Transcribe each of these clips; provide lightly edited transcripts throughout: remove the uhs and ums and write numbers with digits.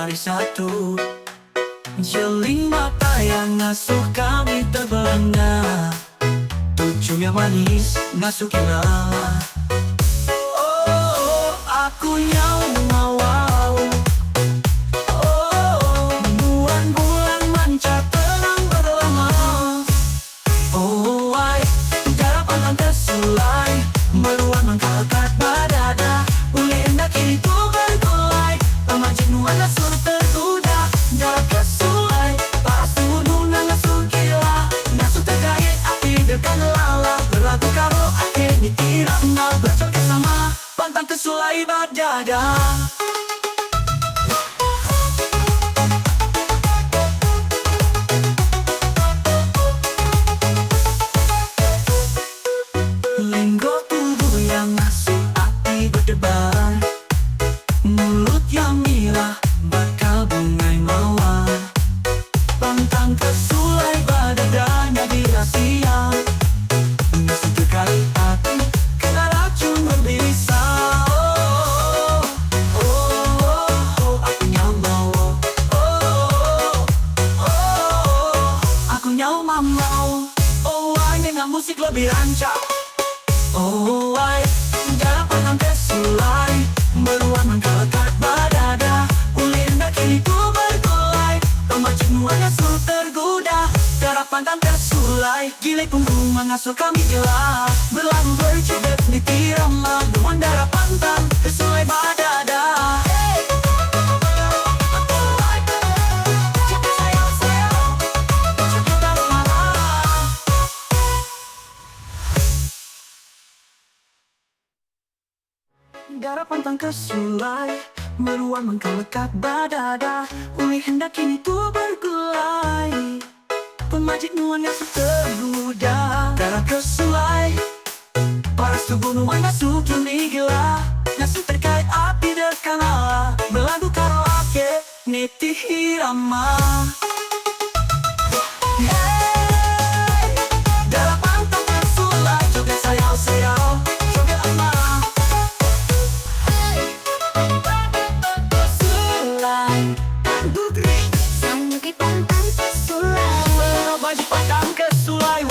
hari satu. Jeling mata yang ngasuh kami terbelengga, tujuh yang manis ngasuh gila. Oh, aku nyau ngawau. Oh, bulan bulan mancar tenang berlama. Oh, wai, garapan tersulai, meruang mengkalkat badada. Uli hendak kini ku bergulai, pemajin nuana sur tergoda. Darah kesulai, paras gunung ngasuh gila. Ngasuh terkait api dekan lala, berlagu karo akhir ditirang. Bercok sama, pantang kesulai badada. Lenggo tubuh yang ngasuh api berdebar, mulut yang mirah bakal bungai mawar. Pantang kesulai badadanya dirahasia, ngasuh terkali hati kena racun berbisa. Oh, oh, oh, oh, aku nyamau. Oh, oh, oh, aku nyau mamau. Oh, ini dengan musik lebih rancak. Oh, wai, garapan tersulai, meruang mengkalkat badada. Uli hendak kini ku bergulai, pemajin nuana sur tergoda. Darah pantang tersulai, gilai punggung mengasuh kami gila. Berlalu bercedet ditiram laluan darah pantang tersulai badada. Hey, cakap sayang sayang, cakap taruh malam. Darah pantang kesulai, meruang mengkalekat badada. Uli hendak kini ku bergulai, pemajik nuannya tergoda. Darah kesulai, paras tubuh nuannya sukuni gila. Ngasuh terkait api dekana, berlagu karaoke niti hirama. Hey, darah pantang tersulai, joget sayau-sayau, joget emak. Sangat pantang tersulai, Baju pantang kesulai.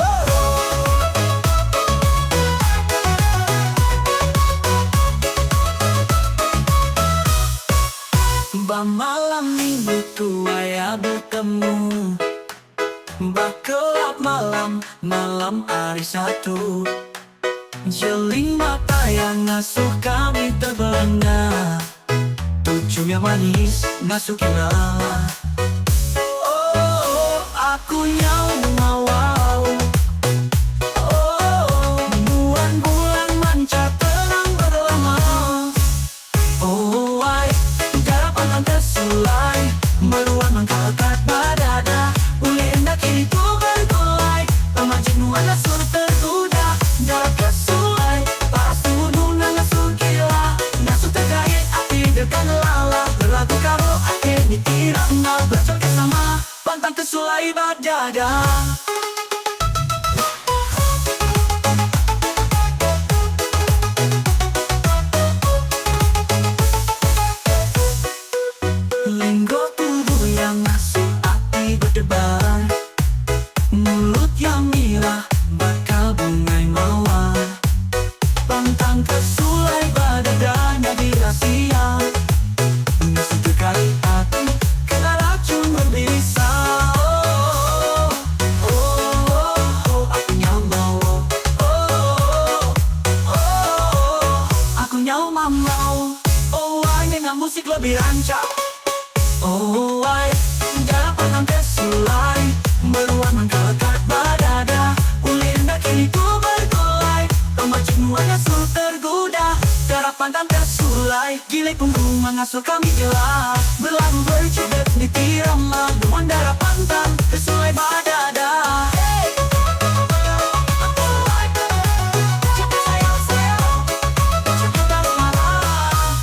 Malam minggu tua ya bertemu, gelap malam, malam hari satu. Jeling mata yang ngasuh kami terbelengga, tujuh yang manis ngasuh gila. Oh, aku nyau ngawau. Oh, bulan bulan mancar tenang berlama. Oh, wai, garapan tersulai, meruang mengkalkat badada. Uli hendak kini ku bergulai, pemajin nuana sur tergoda. Darah kesulai, paras gunung ngasuh gila. Ngasuh terkait api dekan lala, berlagu karo akhir ditirang. Bercok sama, pantang tersulai badada. Lenggo tubuh yang ngasuh api berdebar, mulut yang mirah bakal bungai mawar. Pantang kesulai badadanya dirahasia, ngasuh terkali hati kena racun berbisa. Oh, oh, oh, oh, aku nyamau. Oh, oh, oh, aku nyau mamau. Oh, ini dengan musik lebih rancak. Oh, wai, garapan tersulai, meruang mengkalkat badada. Uli hendak kini ku bergulai, pemajin nuannya sur tergoda. Darah pantang tersulai, gilai punggung mengasuh kami gila. Berlalu bercedet ditiram laluan darah pantang tersulai badada. Hey, cakap sayang sayang, cakap taruh malam.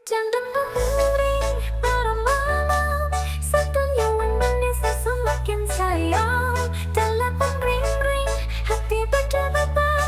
jangan mengering pada malam. Satu nyawa manisnya semakin sayang, dalam ring-ring hati berdebar.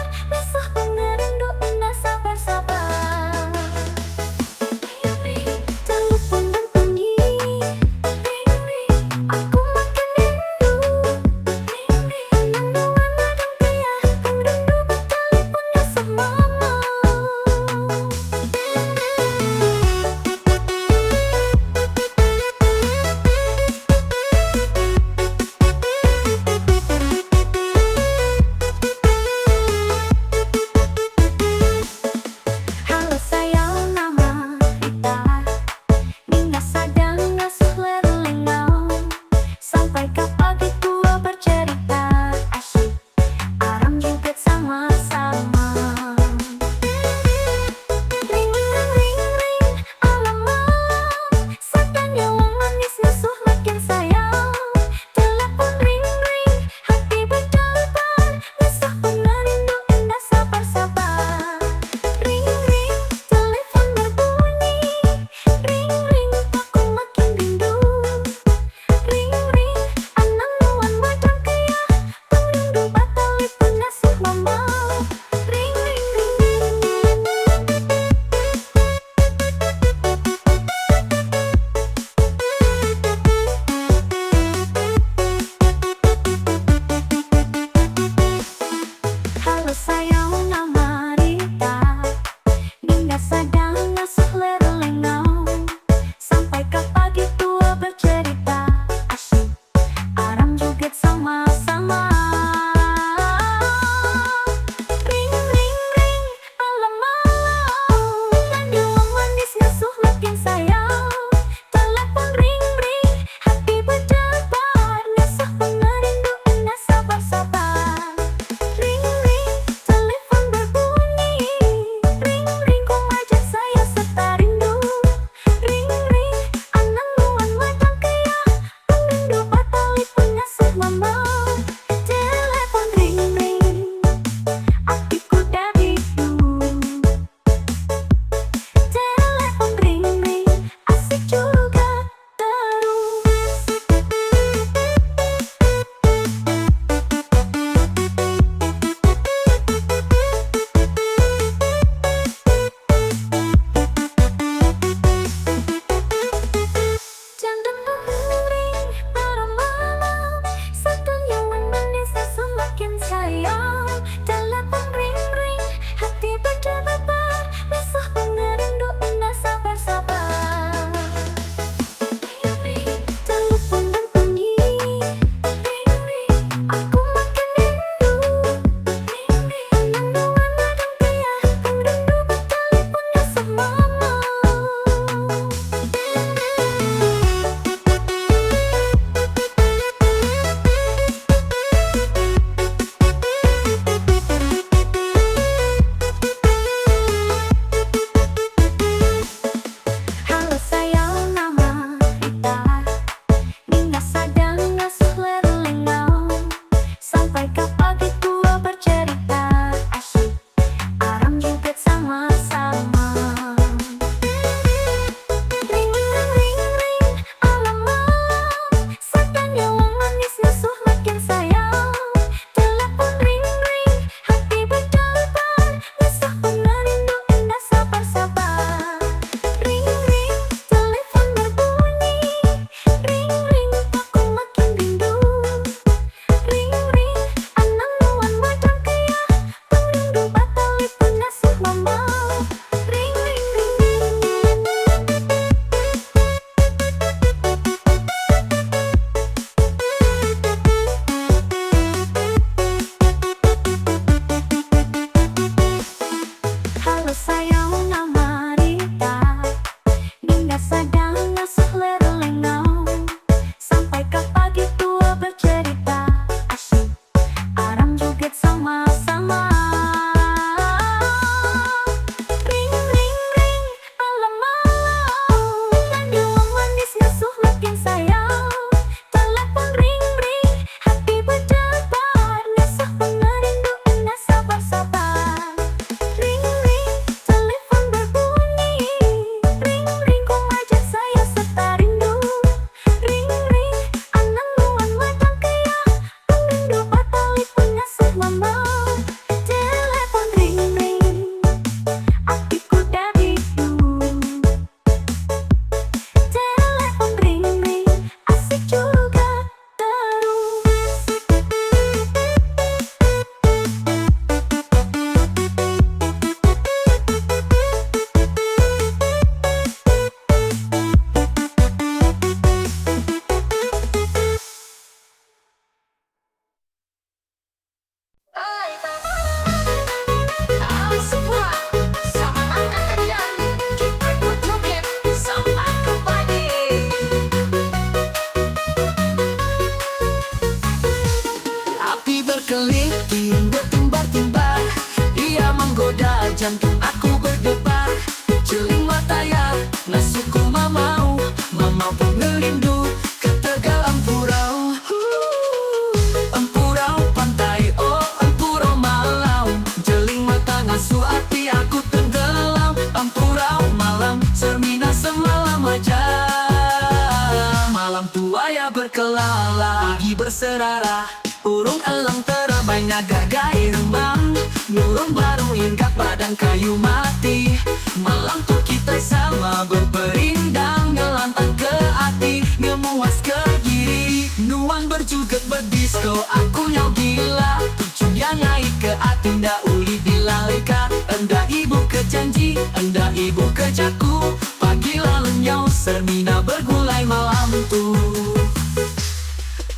berkelala, pagi berserara. Burung elang terbangnya gagai remang, burung baru ingat badan kayu mati. Malam tuh kita sama berperindang, ngelantang ke hati, ngemuas ke kiri. Nuan berjuget berdisko, aku nyau gila. Tujuan naik ke hati, ndak uli dilalikan. Enda ibu ke janji, enda ibu ke jaku. Pagi lalu nyau sermina bergulai malam tuh.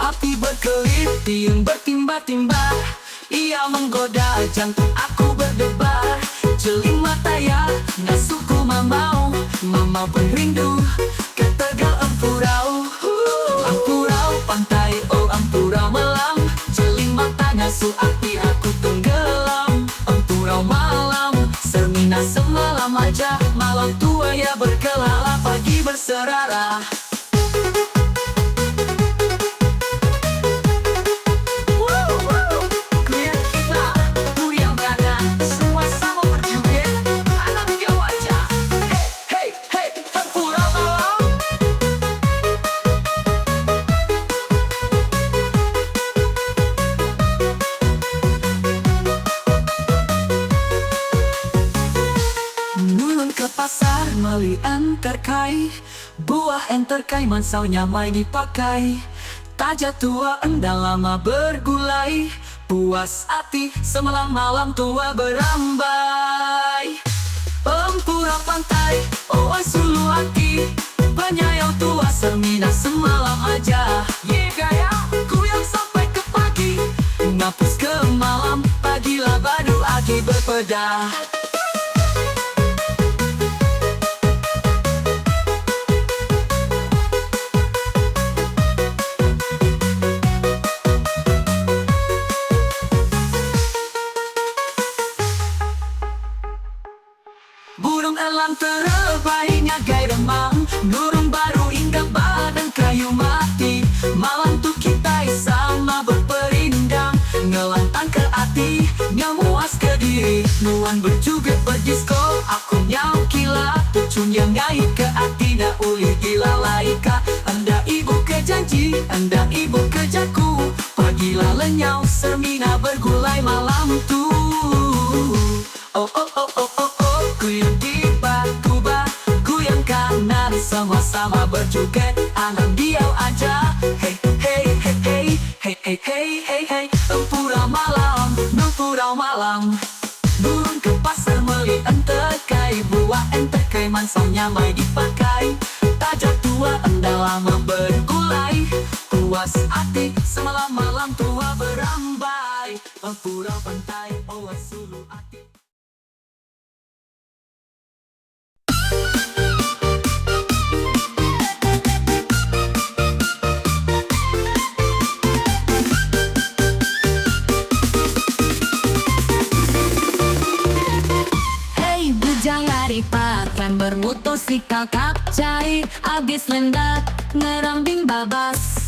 Api berkelip, tiung bertimba-timba. Ia menggoda jantung aku berdebar. Celing mata ya, ngasuku mamau. Mama perindu, ketegal ampurau. Ampurau pantai, oh ampurau malam. Celing mata ngasuh api aku tenggelam. Ampurau malam, sermina semalam aja. Malam tua ya berkelala, pagi berserara. Pasar meli enterkai, buah enterkai mansau nyamai dipakai. Taja tua enda lama bergulai, puas hati semalam malam tua berambai. Empura pantai, oh sulu hati, penyayau tua semina semalam aja. Ye gaya, kuyang sampai ke pagi, ngapus ke malam, pagilah badu agi berpeda. Burung elang terbang ngagai remang, burung baru ingat badan kayu mati. Malam tuh kita sama berperindang, ngelantang ke hati, ngemuas ke diri. Nuan berjuget berdisko, aku nyau kilat. Tucun yang ngait ke hati, na uli gila laika. Anda ibu ke janji, anda ibu ke jaku. Pagilah lenyau sermina bergulai malam tuh. Oh oh oh oh oh oh, kuyang di batu kuyang kanan, sama-sama berjoget, anak diau aja. Hey hey hey hey hey hey hey hey hey. Empura malam, empura malam. Burung ke pasar meli entekai, buah entekai mansau nyamai dipakai. Tajak tua enda lama bergulai, puas hati semalam malam tua berambai. Empura pantai, oh sulu hati. Pakan bermotosikal kapcai, abis lendat ngerambing babas.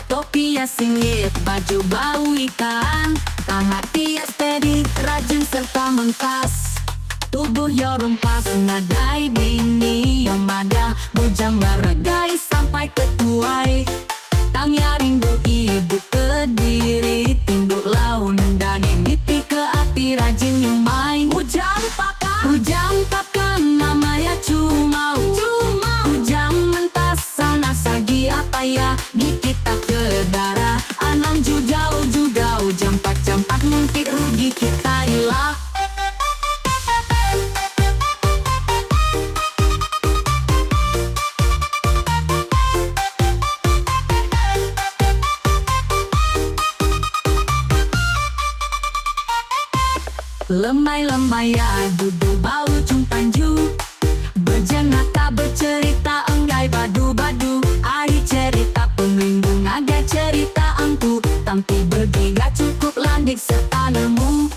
Topi ya singit, baju bau ikan, tangan dia steady, rajin serta mengkas. Tubuh yo rempas, nadai bini yang mada, bujang baregai sampai ketuai. Tangnya rindu ibu kediri, tinduk laun dan mimpi ke hati rajin nyumai. Ujang pakan namanya cumau. Ujang mentas sana sagi apa ya, di kita ke darah. Anang judau jampak mungkin rugi kita ilah. Lemai-lemai ya duduk bau cung tanju, berjenaka bercerita enggai badu-badu. Ari cerita penglindung ada cerita angku, tampi bergi gak cukup landik serta nemu.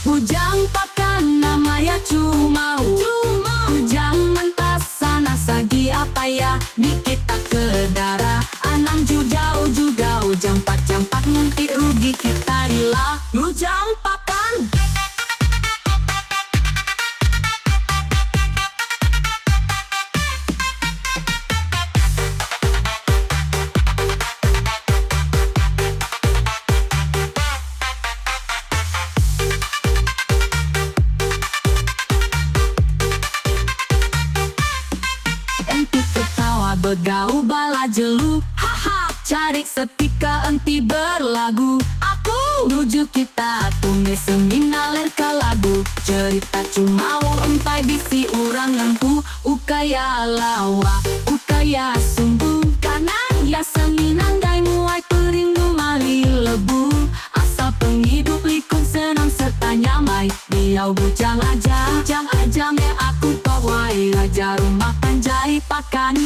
Ujang pakan namanya cumau. Ujang mentas sana sagi apa ya, di kita ke darah. Anang judau jampak nanti rugi kita ilah. Ujang pakan. begau bala jelu. Haha, cari setika enti berlagu. Aku nuju kita tumis seminaler ke lagu. Cerita cuma empai bisi orang ngampu. Ukaya lawa, ukaya sumbu. Kanan ya seminan dai muai perindu mali lebu. Asal penghidup likun senang serta nyamai. Diau bujang aja me aku pawai. Aja rumah panjai pakan.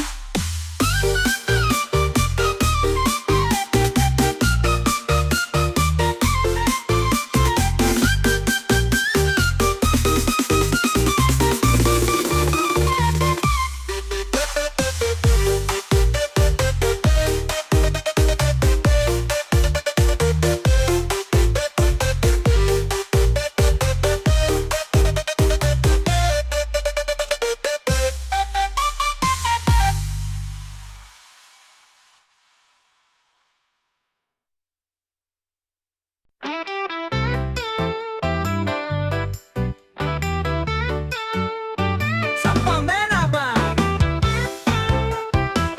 Sapa menaba,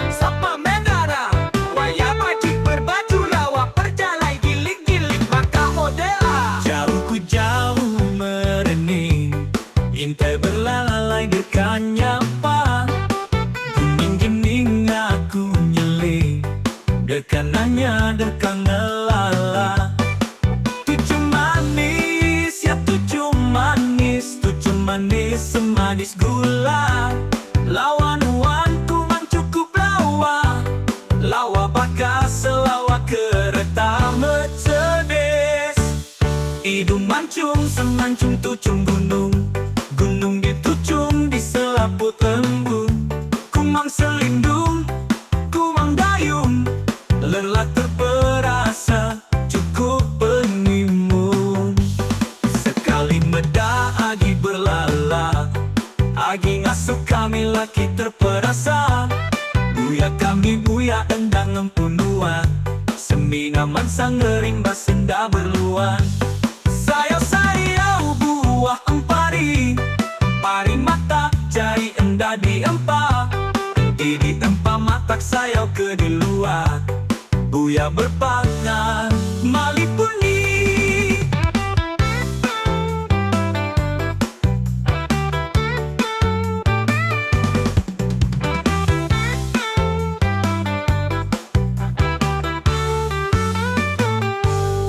sapa menara, waya batik berbaju lawa perjalai gilik-gilik maka modela. Jauh ku jauh merening, intai berlalai dekan nyapa. Gening-gening aku nyeling, dekanannya dekan ngelala. Tujuh manis, ya tujuh manis, tujuh manis semanis gula. Lawan ku mang cukup lawa, lawa baka selawa kereta Mercedes. Hidung mancung semancung tucung gunung, gunung ditucung di selaput embun. Kumang selindung, kumang dayung, lelah terperasa cukup penimbun. Sekali meda agi berlala, agi ngasuh kami laki terperasa. Buya kami buya endang empunuan, semina mansang ngerimbas senda berluan. Sayau-sayau buah empari, pari mata jari enda di empa. Di empa matak sayau ke di luar, buya berpangan malipuni.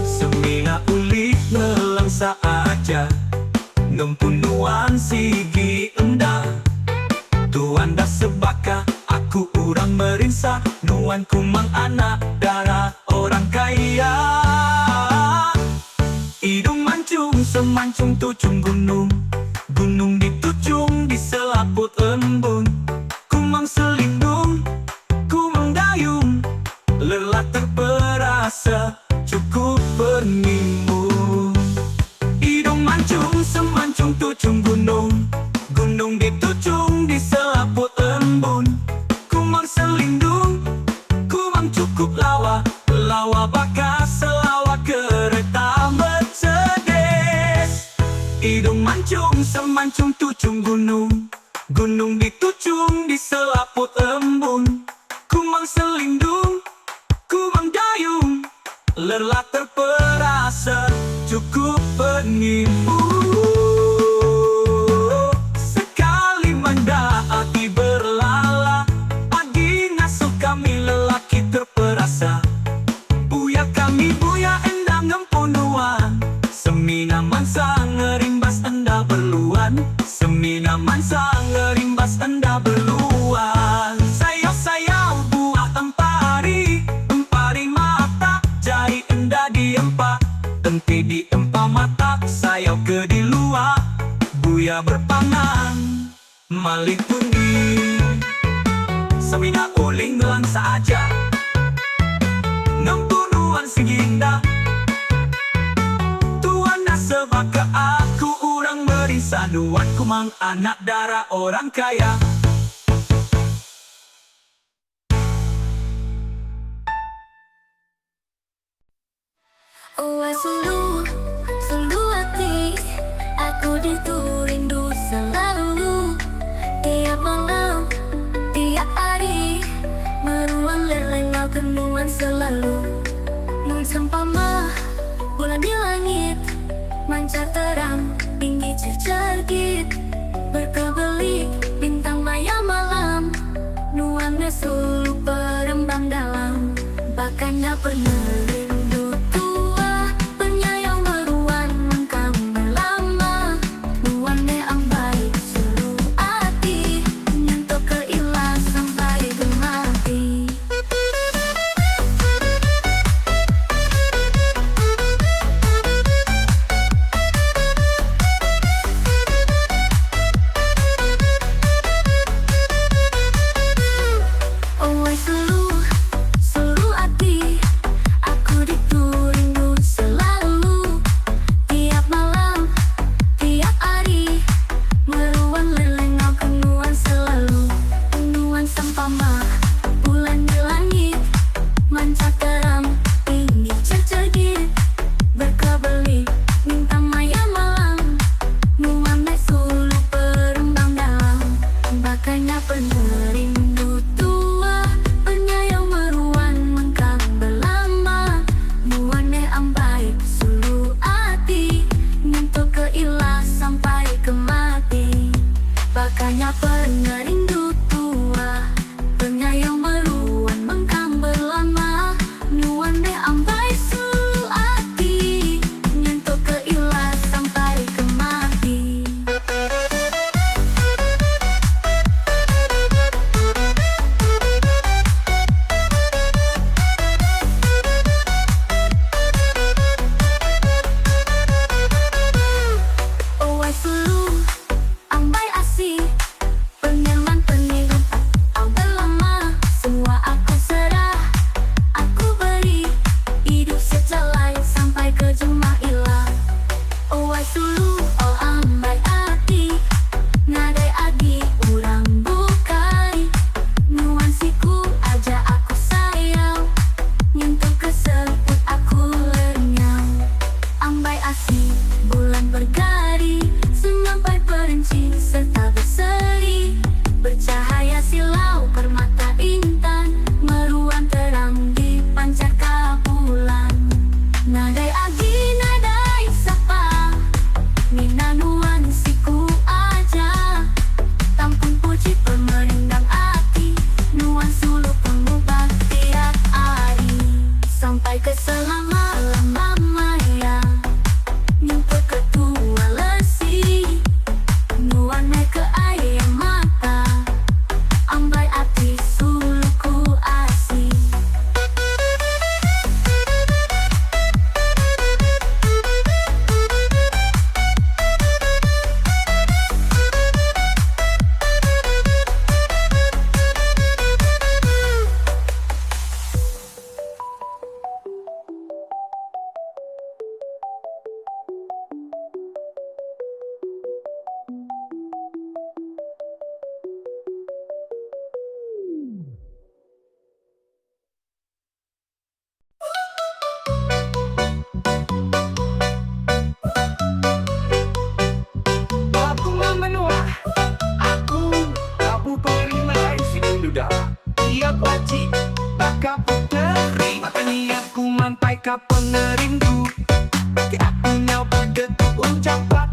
Semina ulit nelangsa aja, ngempunuan sigi endah. Tuan dah sebaka, aku urang merinsa. Nuan kumang anak darah orang kaya. Hidung mancung semancung tucung gunung, gunung ditucung di selaput embun. Kumang selindung, kumang dayung, lelah terperasa cukup penimbun. Hidung mancung semancung tucung gunung, gunung ditucung di selaput embun. Kumang selindung, kumang cukup lawa, lawa baka selawa kereta Mercedes. Hidung mancung semancung tucung gunung, gunung ditucung di selaput embun. Kumang selindung, kumang dayung, lelah terperasa cukup penimbun. Sekali mendaati berlala, agi ngasuh kami lelaki terperasa. Buya kami buya endang empunuan, semina mansa ngerimbas enda berluan. Semina mansa ngerimbas enda berluan. Sayau-sayau buah empari, empari mata jari enda di empa. Enti di empa mata sayau ke di luar, buya berpangan malipuni. Semina uling langsa aja, ngempunuan sigi indah. Tuan dah sebaka aku urang merisa. Nuan kumang anak darah orang kaya. Oh, sungguh, sungguh hati aku itu rindu selalu. Tiap malam, tiap hari nuan selalu. Nun sempama bulan di langit mancar terang, tinggi cergit berkebelik bintang maya malam. Nuannya sulu berembang dalam, bakanya pernah rindu tua, penyayang meruan mengkang berlama. Nuannya ambai sulu hati, nyentuh keilah sampai gemati. Oh selu hati, aku rindu selalu. Tiap malam, tiap hari, meruan lelengau kenuan selalu. Nuan sempama bulan di langit mancar terang, tinggi cergit berkebelik bintang maya malam. Nuannya sulu berembang dalam, bakanya penuh rindu tua, penyayang meruan mengkang berlama. Nuannya ambai sulu hati, nyentuh keilah sampai kemati. Bakanya pernah rindu tua, penyayang meruan mengkang berlama. Nuannya ambai sulu hati, nyentuh keilah sampai kemati. Oh selu ambai asih, penyeman penirup au berlama. Semua aku serah, aku beri, hidup sejalai sampai ke jumailah. Oh selu oh ambai hati, ngadai adi urang bukai. Nuansiku aja aku sayang, nyentuh kesebut aku lenyang. Ambai asih bulan bergari, sampai perinci serta berseri, bercahaya silau permata intan, meruan terang di pancar bulan. Nadai agi nadai sapa, mina nuansiku aja, tampung puji pemerindang hati. Nuan sulu pengubah tiap hari, sampai ke selama-lamanya, nyentuh ketua lesi. Nuannya ke air mata, ambai hati suluku asih. Aku menua, aku kamu perilai sini duda. Tiap wajib baka puteri, makanya aku mantai ka pengerindu. Bagi aku nyau bergetuk ucapan,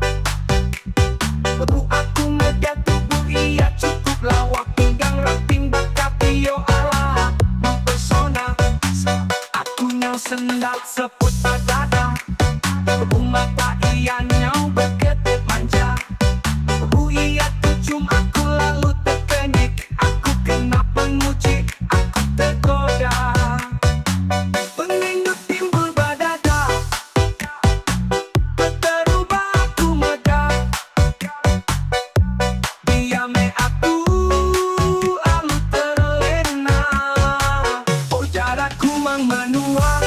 bebu aku megat tubuh iya cukup lawak pinggang ramping baka pio ala mempesona. Aku nyau sendal seput dada, bebu mata iya nyau bergetuk manja. Bebu iya tucum aku lalu terkenyik, aku kena penguci, aku tergoda. Pengindu timbul badada, terubah aku meda. Diame aku alu terlena, oh jarakku mang menua.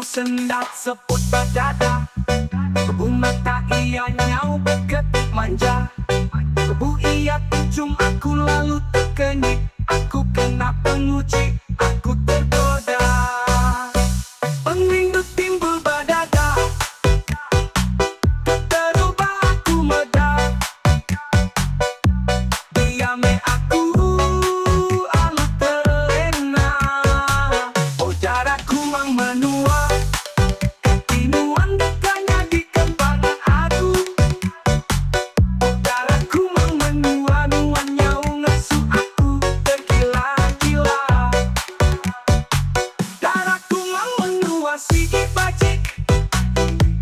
nyau sendat seput badada. Kebu mata ia nyau bergetik manja. Kebu ia tuncung aku lalu terkenyit. Aku kena penguji, aku tergoda. Pengringdut timbul badada, terubah aku meledak. Diame aku alu terlena. Oh daraku mang menua, ketinuan dekanya di kembangan aku. Oh daraku mang menua, nuan nyau ngesu aku tergila-gila. Daraku mang menua sigi bajik,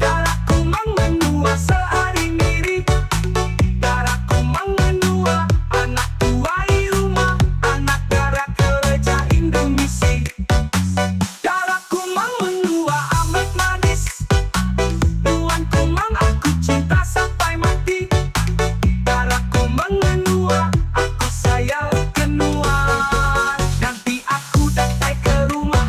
daraku mang menua sehari mirip. Daraku mang menua anak tuai rumah, anak dara kerja Indomisi. Daraku mang menua amat manis, nuanku mang aku cinta sampai mati. Daraku mang menua, aku sayang kenuan. Nanti aku datang ke rumah,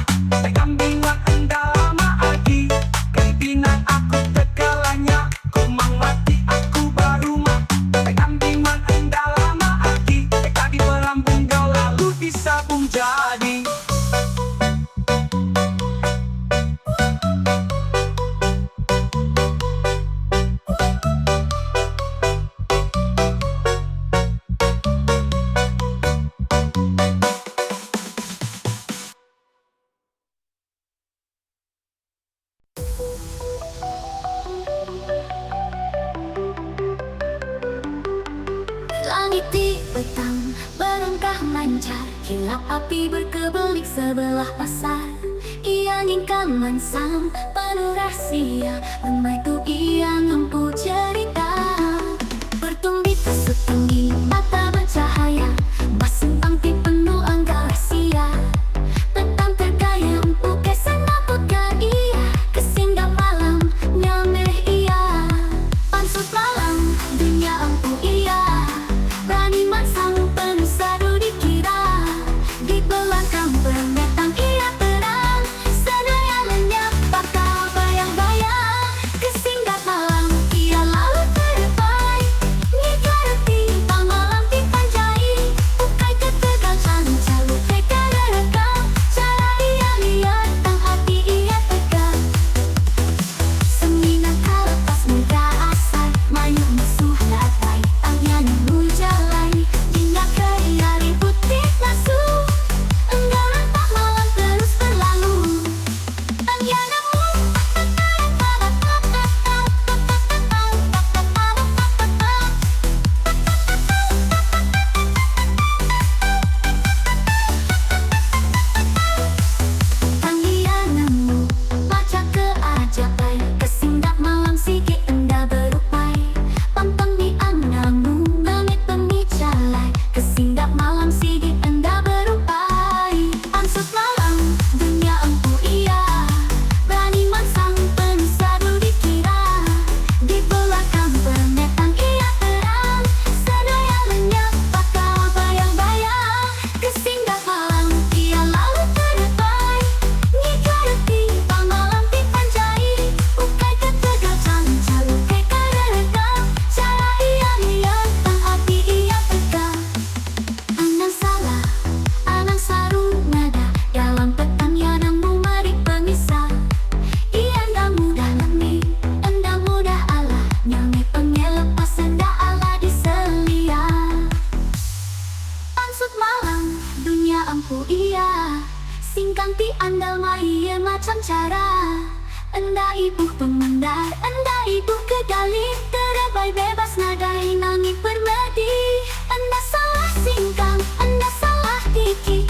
kambingan enda lama lagi. Keinginan aku tegalanya, ku mang mati aku baru mah. Kambingan enda lama lagi, tadi berambung kau lalu disabung jadi. Langit di petang berengkah lancar, kilap api berkebelik sebelah pasar. Ia ingkang mansam penuh rahasia, lemah itu ia mampu cerita. Bertumbi tusuk tinggi, mata bercahaya, masing angti penuh angka rahasia. Petang tergaya empuk kesan dapatkan ia, kesinggah malam nyameh ia. Pansut malam dunia ampuh ia, berani mansang penuh sadu dikira. Di belakang bermetang ia terang, senaya lenyap bakal bayang-bayang. Kesinggah malam ia lalu terdepai, ngigareti bang malam dipanjai. Bukai ketegangan calu teka rekam, cara ia lihat tang hati ia pegang. Seminan kalepas muda asal, mayu musuh latai, tangnya nemu jalai. Jingga ia ribut nasu, enggaran tak malam terus berlalu. Tangnya nemu Tanggia nemu baca keajaban, kesinggah malam sigi enda berupai. Pampang di anamu langit pemicalai, kesinggah malam sigi enda berupai. Ansut malam dunia empu ia, berani mansang penuh sadu dikira. Di belakang bermetang ia terang, senaya lenyap bakal bayang-bayang. Kesinggah malam ia lalu terdepai, ngigareti bang malam dipanjai. Bukai ketegangan calu teka rekam, cara ia lihat tang hati ia pegang. Anang salah, anang sarung nada, dalam petang ia nemu mari pemisah. Ia enda mudah lemi, enda mudah Allah, nyameh pengelepas enda Allah diselia. Pansut malam dunia ampuh ia, singkang ti andal mai macam cara. Enda ibu pemandar, enda ibu kedali, terebai bebas nadai nangis permedi. Enda salah singkang, enda salah tiki,